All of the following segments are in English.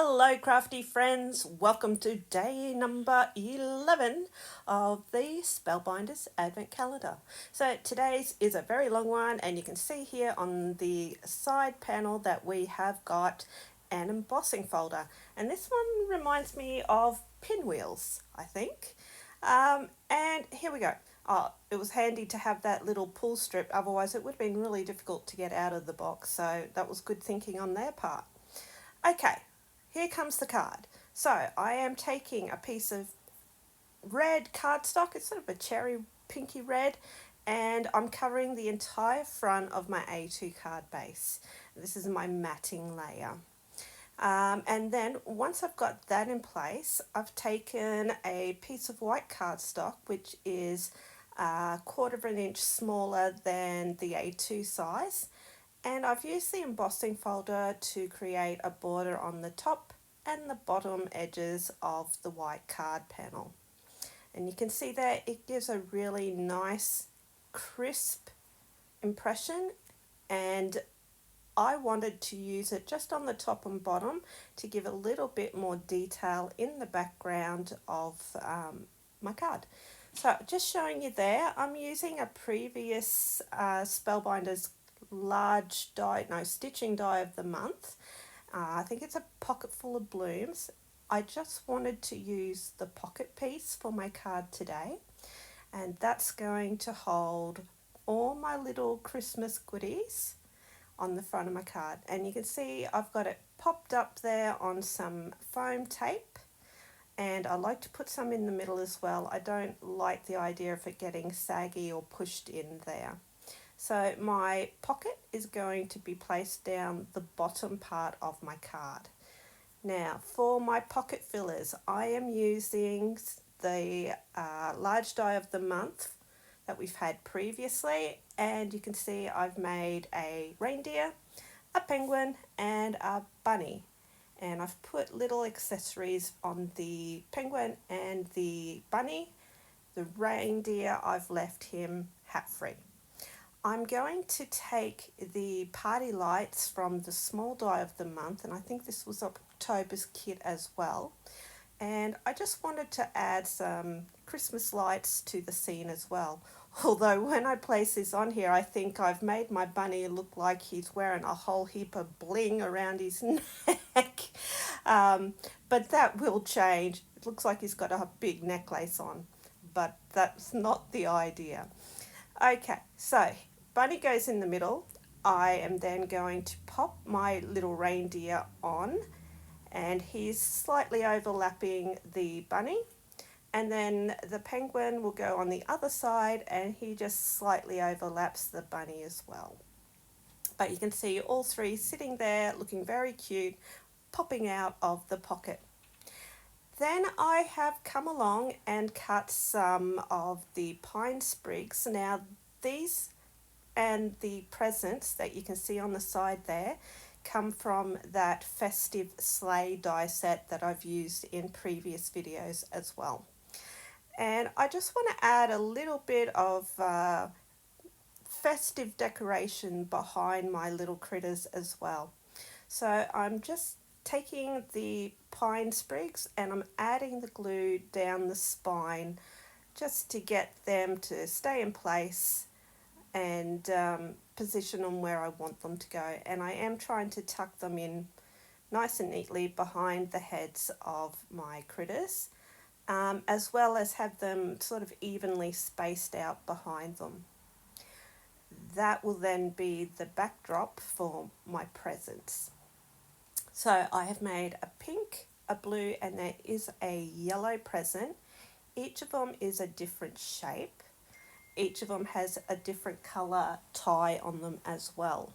Hello crafty friends, welcome to day number 11 of the Spellbinders Advent Calendar. So today's is a very long one, and you can see here on the side panel that we have got an embossing folder, and this one reminds me of pinwheels, I think. And here we go. It was handy to have that little pull strip, otherwise it would have been really difficult to get out of the box, so that was good thinking on their part. Okay, here comes the card. So I am taking a piece of red cardstock, it's sort of a cherry pinky red, and I'm covering the entire front of my A2 card base. This is my matting layer. And then once I've got that in place, I've taken a piece of white cardstock, which is a 1/4 inch smaller than the A2 size, and I've used the embossing folder to create a border on the top and the bottom edges of the white card panel. And you can see there it gives a really nice crisp impression, and I wanted to use it just on the top and bottom to give a little bit more detail in the background of my card. So just showing you there, I'm using a previous Spellbinders large die, no, stitching die of the month. I think it's a pocket full of blooms. I just wanted to use the pocket piece for my card today, and that's going to hold all my little Christmas goodies on the front of my card. And you can see I've got it popped up there on some foam tape, and I like to put some in the middle as well. I don't like the idea of it getting saggy or pushed in there. So my pocket is going to be placed down the bottom part of my card. Now for my pocket fillers, I am using the large die of the month that we've had previously, and you can see I've made a reindeer, a penguin and a bunny, and I've put little accessories on the penguin and the bunny. The reindeer, I've left him hat free. I'm going to take the party lights from the small die of the month, and I think this was October's kit as well, and I just wanted to add some Christmas lights to the scene as well. Although when I place this on here, I think I've made my bunny look like he's wearing a whole heap of bling around his neck. But that will change. It looks like he's got a big necklace on, but that's not the idea. Okay, so bunny goes in the middle. I am then going to pop my little reindeer on, and he's slightly overlapping the bunny. And then the penguin will go on the other side, and he just slightly overlaps the bunny as well. But you can see all three sitting there looking very cute, popping out of the pocket. Then I have come along and cut some of the pine sprigs. Now these and the presents that you can see on the side there come from that festive sleigh die set that I've used in previous videos as well. And I just want to add a little bit of festive decoration behind my little critters as well. So I'm just taking the pine sprigs and I'm adding the glue down the spine just to get them to stay in place and position them where I want them to go. And I am trying to tuck them in nice and neatly behind the heads of my critters, as well as have them sort of evenly spaced out behind them. That will then be the backdrop for my presents. So I have made a pink, a blue, and there is a yellow present. Each of them is a different shape. Each of them has a different colour tie on them as well.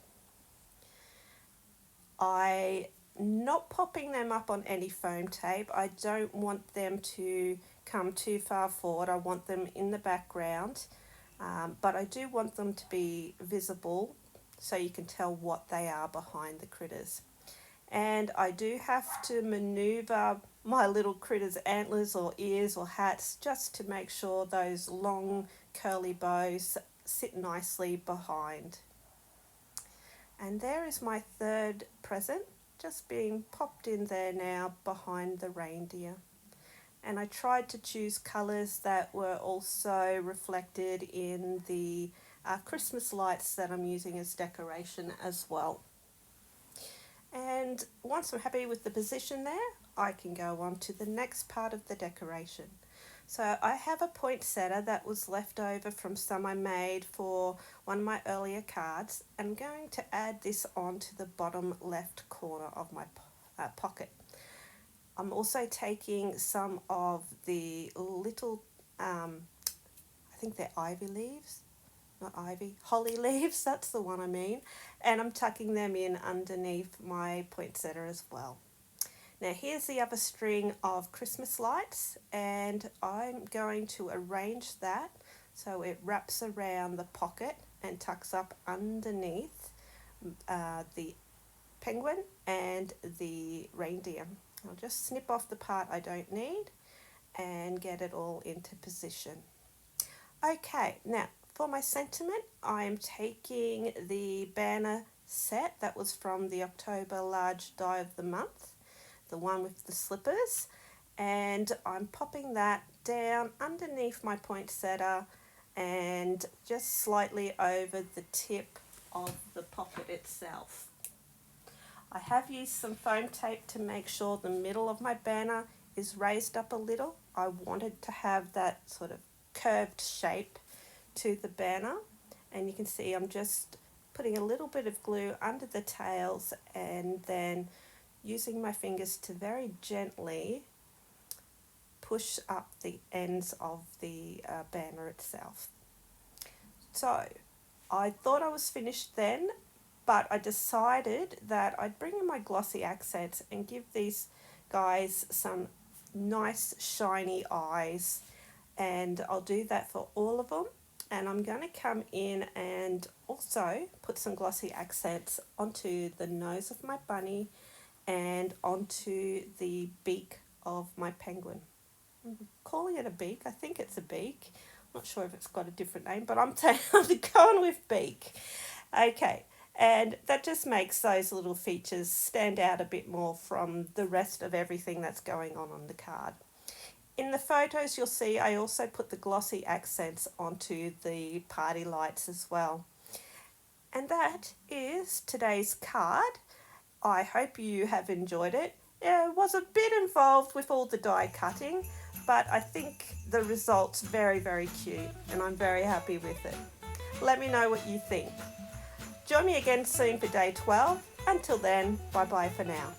I'm not popping them up on any foam tape. I don't want them to come too far forward. I want them in the background, but I do want them to be visible so you can tell what they are behind the critters. And I do have to maneuver my little critters' antlers or ears or hats just to make sure those long curly bows sit nicely behind. And there is my third present, just being popped in there now behind the reindeer. And I tried to choose colours that were also reflected in the Christmas lights that I'm using as decoration as well. And once I'm happy with the position there, I can go on to the next part of the decoration. So I have a poinsettia that was left over from some I made for one of my earlier cards. I'm going to add this onto the bottom left corner of my pocket. I'm also taking some of the little, I think they're ivy leaves, not ivy, holly leaves, that's the one I mean, and I'm tucking them in underneath my poinsettia as well. Now here's the other string of Christmas lights, and I'm going to arrange that so it wraps around the pocket and tucks up underneath the penguin and the reindeer. I'll just snip off the part I don't need and get it all into position. Okay, now for my sentiment, I'm taking the banner set that was from the October large die of the month, the one with the slippers, and I'm popping that down underneath my poinsettia and just slightly over the tip of the pocket itself. I have used some foam tape to make sure the middle of my banner is raised up a little. I wanted to have that sort of curved shape to the banner, and you can see I'm just putting a little bit of glue under the tails and then using my fingers to very gently push up the ends of the banner itself. So I thought I was finished then, but I decided that I'd bring in my glossy accents and give these guys some nice shiny eyes, and I'll do that for all of them. And I'm going to come in and also put some glossy accents onto the nose of my bunny and onto the beak of my penguin. I'm calling it a beak. I think it's a beak. I'm not sure if it's got a different name, but I'm going with beak. Okay, and that just makes those little features stand out a bit more from the rest of everything that's going on the card. In the photos you'll see I also put the glossy accents onto the party lights as well. And that is today's card. I hope you have enjoyed it. It was a bit involved with all the die cutting, but I think the result's very, very cute and I'm very happy with it. Let me know what you think. Join me again soon for day 12. Until then, bye bye for now.